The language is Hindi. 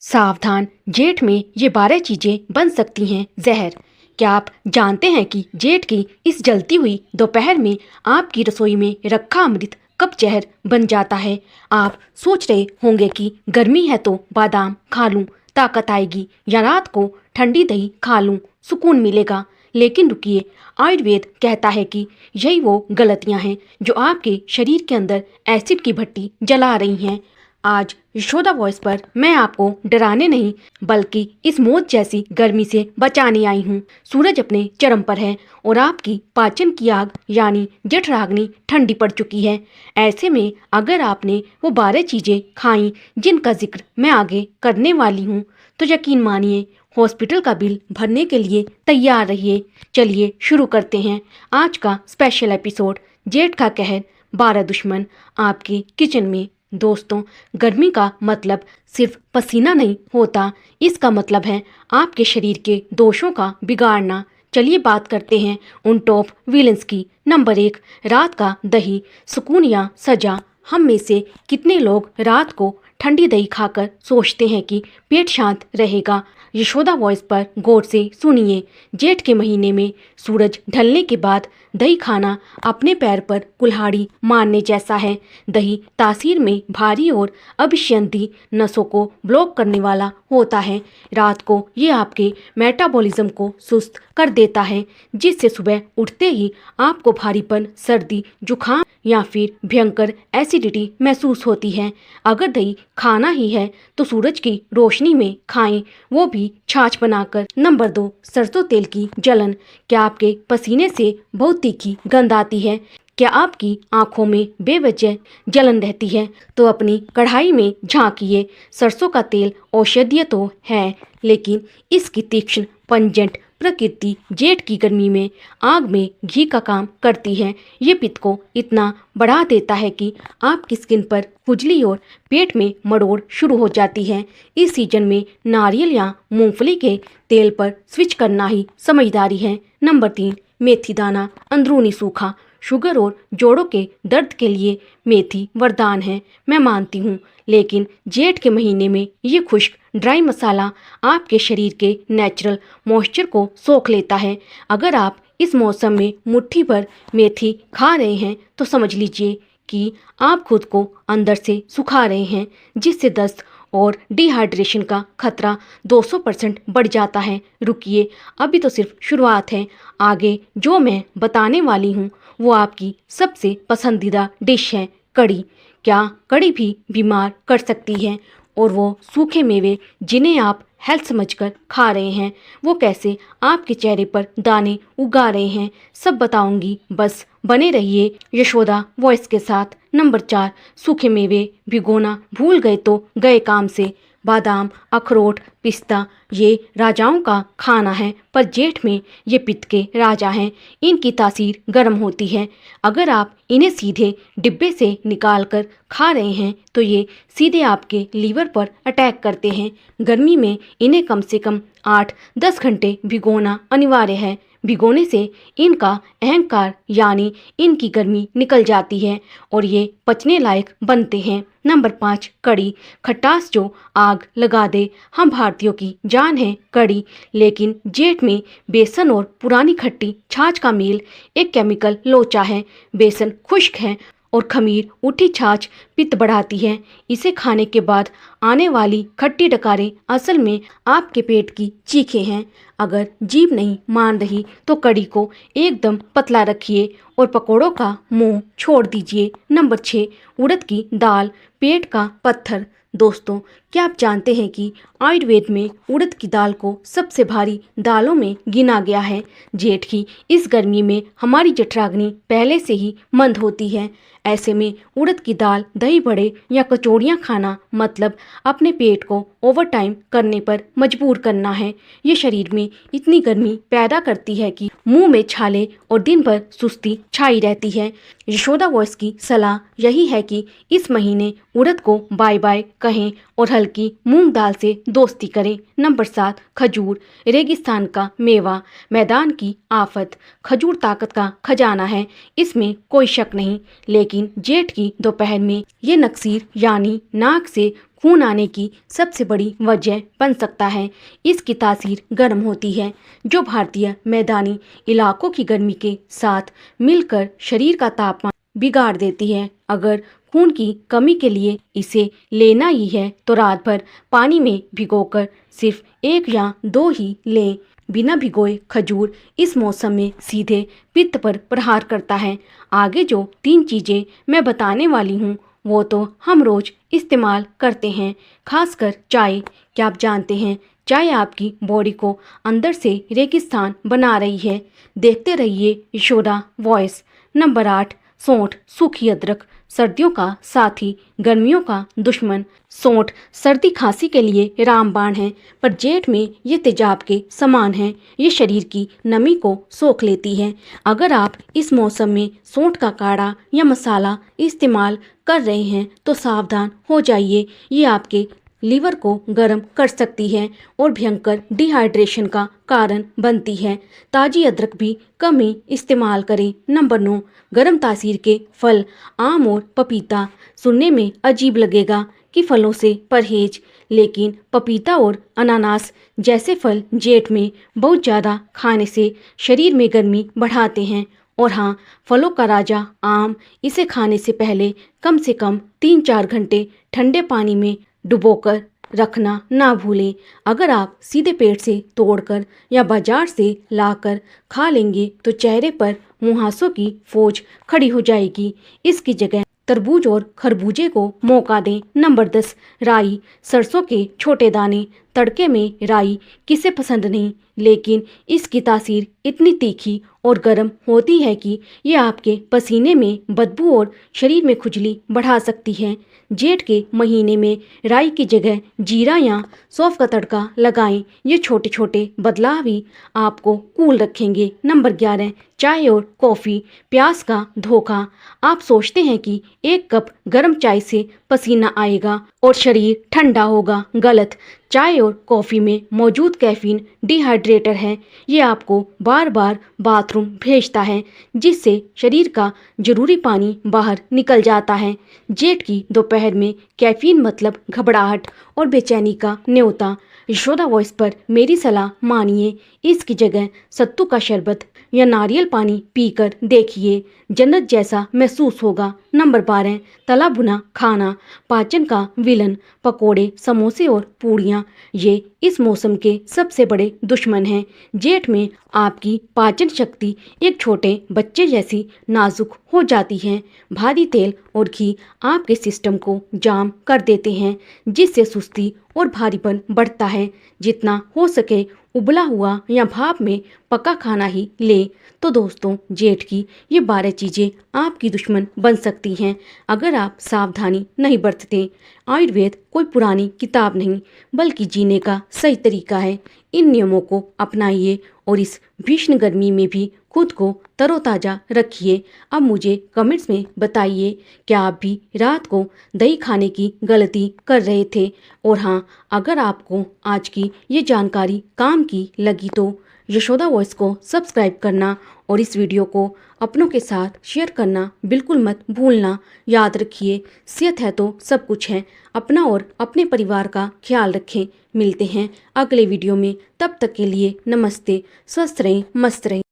सावधान, जेठ में ये 12 चीजें बन सकती हैं जहर। क्या आप जानते हैं कि जेठ की इस जलती हुई दोपहर में आपकी रसोई में रखा अमृत कब जहर बन जाता है। आप सोच रहे होंगे कि गर्मी है तो बादाम खा लूं, ताकत आएगी, या रात को ठंडी दही खा लूं, सुकून मिलेगा। लेकिन रुकिए, आयुर्वेद कहता है कि यही वो गलतियां हैं जो आपके शरीर के अंदर एसिड की भट्टी जला रही हैं। आज यशोदा वॉइस पर मैं आपको डराने नहीं बल्कि इस मौत जैसी गर्मी से बचाने आई हूँ। सूरज अपने चरम पर है और आपकी पाचन की आग यानी जठराग्नि ठंडी पड़ चुकी है। ऐसे में अगर आपने वो 12 चीजें खाई जिनका जिक्र मैं आगे करने वाली हूँ तो यकीन मानिए हॉस्पिटल का बिल भरने के लिए तैयार रहिए। चलिए शुरू करते हैं आज का स्पेशल एपिसोड, जेठ का कहर 12 दुश्मन आपके किचन में। दोस्तों, गर्मी का मतलब सिर्फ पसीना नहीं होता, इसका मतलब है आपके शरीर के दोषों का बिगाड़ना। चलिए बात करते हैं उन टॉप विलेंस की। नंबर 1, रात का दही, सुकून या सजा। हम में से कितने लोग रात को ठंडी दही खाकर सोचते हैं कि पेट शांत रहेगा। यशोदा वॉइस पर गौर से सुनिए। जेठ के महीने में सूरज ढलने के बाद दही खाना अपने पैर पर कुल्हाड़ी मारने जैसा है। दही तासीर में भारी और अभिसंधी नसों को ब्लॉक करने वाला होता है। रात को ये आपके मेटाबॉलिज्म को सुस्त कर देता है, जिससे सुबह उठते ही आपको भारीपन, सर्दी, जुखाम या फिर भयंकर एसिडिटी महसूस होती है। अगर दही खाना ही है तो सूरज की रोशनी में खाएं, वो भी छाछ बनाकर। नंबर 2, सरसों तेल की जलन। क्या आपके पसीने से बहुत तीखी गंध आती है? क्या आपकी आंखों में बेवजह जलन रहती है? तो अपनी कढ़ाई में झांकिए। सरसों का तेल औषधीय तो है, लेकिन इसकी तीक्ष्ण पंजेंट प्रकृति जेठ की गर्मी में आग में घी का काम करती है। ये पित्त को इतना बढ़ा देता है कि आपकी स्किन पर खुजली और पेट में मरोड़ शुरू हो जाती है। इस सीजन में नारियल या मूंगफली के तेल पर स्विच करना ही समझदारी है। नंबर 3, मेथी दाना, अंदरूनी सूखा। शुगर और जोड़ों के दर्द के लिए मेथी वरदान है, मैं मानती हूँ, लेकिन जेठ के महीने में ये खुश्क ड्राई मसाला आपके शरीर के नेचुरल मॉइस्चर को सोख लेता है। अगर आप इस मौसम में मुट्ठी भर मेथी खा रहे हैं तो समझ लीजिए कि आप खुद को अंदर से सुखा रहे हैं, जिससे दस्त और डिहाइड्रेशन का खतरा 200% बढ़ जाता है। रुकिए, अभी तो सिर्फ शुरुआत है। आगे जो मैं बताने वाली हूँ वो आपकी सबसे पसंदीदा डिश है, कड़ी। क्या कड़ी भी बीमार कर सकती है? और वो सूखे मेवे जिन्हें आप हेल्थ समझकर खा रहे हैं, वो कैसे आपके चेहरे पर दाने उगा रहे हैं, सब बताऊंगी। बस बने रहिए यशोदा वॉइस के साथ। नंबर 4, सूखे मेवे भिगोना भूल गए तो गए काम से। बादाम, अखरोट, पिस्ता ये राजाओं का खाना है, पर जेठ में ये पित्त के राजा हैं। इनकी तासीर गर्म होती है। अगर आप इन्हें सीधे डिब्बे से निकाल कर खा रहे हैं तो ये सीधे आपके लीवर पर अटैक करते हैं। गर्मी में इन्हें कम से कम 8-10 घंटे भिगोना अनिवार्य है। भिगोने से इनका अहंकार यानी इनकी गर्मी निकल जाती है और ये पचने लायक बनते हैं। नंबर 5, कड़ी, खटास जो आग लगा दे। हम भारतीयों की जान है कड़ी, लेकिन जेठ में बेसन और पुरानी खट्टी छाछ का मेल एक केमिकल लोचा है। बेसन खुश्क है और खमीर उठी छाछ पित्त बढ़ाती है। इसे खाने के बाद आने वाली खट्टी डकारें असल में आपके पेट की चीखें हैं। अगर जीभ नहीं मान रही तो कड़ी को एकदम पतला रखिए और पकोड़ों का मुंह छोड़ दीजिए। नंबर 6, उड़द की दाल, पेट का पत्थर। दोस्तों, क्या आप जानते हैं कि आयुर्वेद में उड़द की दाल को सबसे भारी दालों में गिना गया है? जेठ की इस गर्मी में हमारी जठराग्नि पहले से ही मंद होती है। ऐसे में उड़द की दाल, दही बड़े या कचौड़ियाँ खाना मतलब अपने पेट को ओवर टाइम करने पर मजबूर करना है। ये शरीर में इतनी गर्मी पैदा करती है कि मुंह में छाले और दिन भर सुस्ती छाई रहती है। यशोदा वॉइस की सलाह यही है कि इस महीने उड़द को बाय बाय कहें और हल्की मूंग दाल से दोस्ती करें। नंबर 7, खजूर, रेगिस्तान का मेवा, मैदान की आफत। खजूर ताकत का खजाना है, इसमें कोई शक नहीं, लेकिन जेठ की दोपहर में ये नक्सीर यानी नाक से खून आने की सबसे बड़ी वजह बन सकता है। इसकी तासीर गर्म होती है, जो भारतीय मैदानी इलाकों की गर्मी के साथ मिलकर शरीर का तापमान बिगाड़ देती है। अगर खून की कमी के लिए इसे लेना ही है तो रात भर पानी में भिगोकर सिर्फ 1 या 2 ही लें। बिना भिगोए खजूर इस मौसम में सीधे पित्त पर प्रहार करता है। आगे जो 3 चीज़ें मैं बताने वाली हूँ वो तो हम रोज इस्तेमाल करते हैं, खासकर चाय। क्या आप जानते हैं चाय आपकी बॉडी को अंदर से रेगिस्तान बना रही है? देखते रहिए यशोदा वॉइस। नंबर 8, सौंठ सूखी अदरक, सर्दियों का साथी, गर्मियों का दुश्मन। सौंठ सर्दी खांसी के लिए रामबाण है, पर जेठ में ये तेजाब के समान है। ये शरीर की नमी को सोख लेती है। अगर आप इस मौसम में सौंठ का काढ़ा या मसाला इस्तेमाल कर रहे हैं तो सावधान हो जाइए। ये आपके लीवर को गर्म कर सकती है और भयंकर डिहाइड्रेशन का कारण बनती है। ताजी अदरक भी कम ही इस्तेमाल करें। नंबर 9, गर्म तासीर के फल, आम और पपीता। सुनने में अजीब लगेगा कि फलों से परहेज, लेकिन पपीता और अनानास जैसे फल जेठ में बहुत ज़्यादा खाने से शरीर में गर्मी बढ़ाते हैं। और हाँ, फलों का राजा आम, इसे खाने से पहले कम से कम 3-4 घंटे ठंडे पानी में डुबोकर रखना ना भूलें। अगर आप सीधे पेट से तोड़कर या बाजार से लाकर खा लेंगे तो चेहरे पर मुहासों की फौज खड़ी हो जाएगी। इसकी जगह तरबूज और खरबूजे को मौका दें। नंबर 10, राई, सरसों के छोटे दाने। तड़के में राई किसे पसंद नहीं, लेकिन इसकी तासीर इतनी तीखी और गर्म होती है कि ये आपके पसीने में बदबू और शरीर में खुजली बढ़ा सकती है। जेठ के महीने में राई की जगह जीरा या सौंफ का तड़का लगाएं। ये छोटे छोटे बदलाव ही आपको कूल रखेंगे। नंबर 11, चाय और कॉफ़ी, प्यास का धोखा। आप सोचते हैं कि 1 कप गर्म चाय से पसीना आएगा और शरीर ठंडा होगा। गलत। चाय और कॉफ़ी में मौजूद कैफीन डिहाइड्रेटर है। ये आपको बार बार बाथरूम भेजता है, जिससे शरीर का जरूरी पानी बाहर निकल जाता है। जेठ की दोपहर में कैफीन मतलब घबराहट और बेचैनी का न्योता। यशोदा वॉइस पर मेरी सलाह मानिए। इसकी जगह सत्तू का शरबत या नारियल पानी पीकर देखिए, जन्नत जैसा महसूस होगा। नंबर 12, तला भुना खाना, पाचन का विलन। पकोड़े, समोसे और पूड़ियाँ ये इस मौसम के सबसे बड़े दुश्मन हैं। जेठ में आपकी पाचन शक्ति एक छोटे बच्चे जैसी नाजुक हो जाती है। भारी तेल और घी आपके सिस्टम को जाम कर देते हैं, जिससे सुस्ती और भारीपन बढ़ता है। जितना हो सके उबला हुआ या भाप में पका खाना ही ले। तो दोस्तों, जेठ की ये 12 चीज़ें आपकी दुश्मन बन सकती हैं अगर आप सावधानी नहीं बरतते। आयुर्वेद कोई पुरानी किताब नहीं, बल्कि जीने का सही तरीका है। इन नियमों को अपनाइए और इस भीषण गर्मी में भी खुद को तरोताज़ा रखिए। अब मुझे कमेंट्स में बताइए, क्या आप भी रात को दही खाने की गलती कर रहे थे? और हाँ, अगर आपको आज की ये जानकारी काम की लगी तो यशोदा वॉइस को सब्सक्राइब करना और इस वीडियो को अपनों के साथ शेयर करना बिल्कुल मत भूलना। याद रखिए, सेहत है तो सब कुछ है। अपना और अपने परिवार का ख्याल रखें। मिलते हैं अगले वीडियो में, तब तक के लिए नमस्ते। स्वस्थ रहें, मस्त रहें।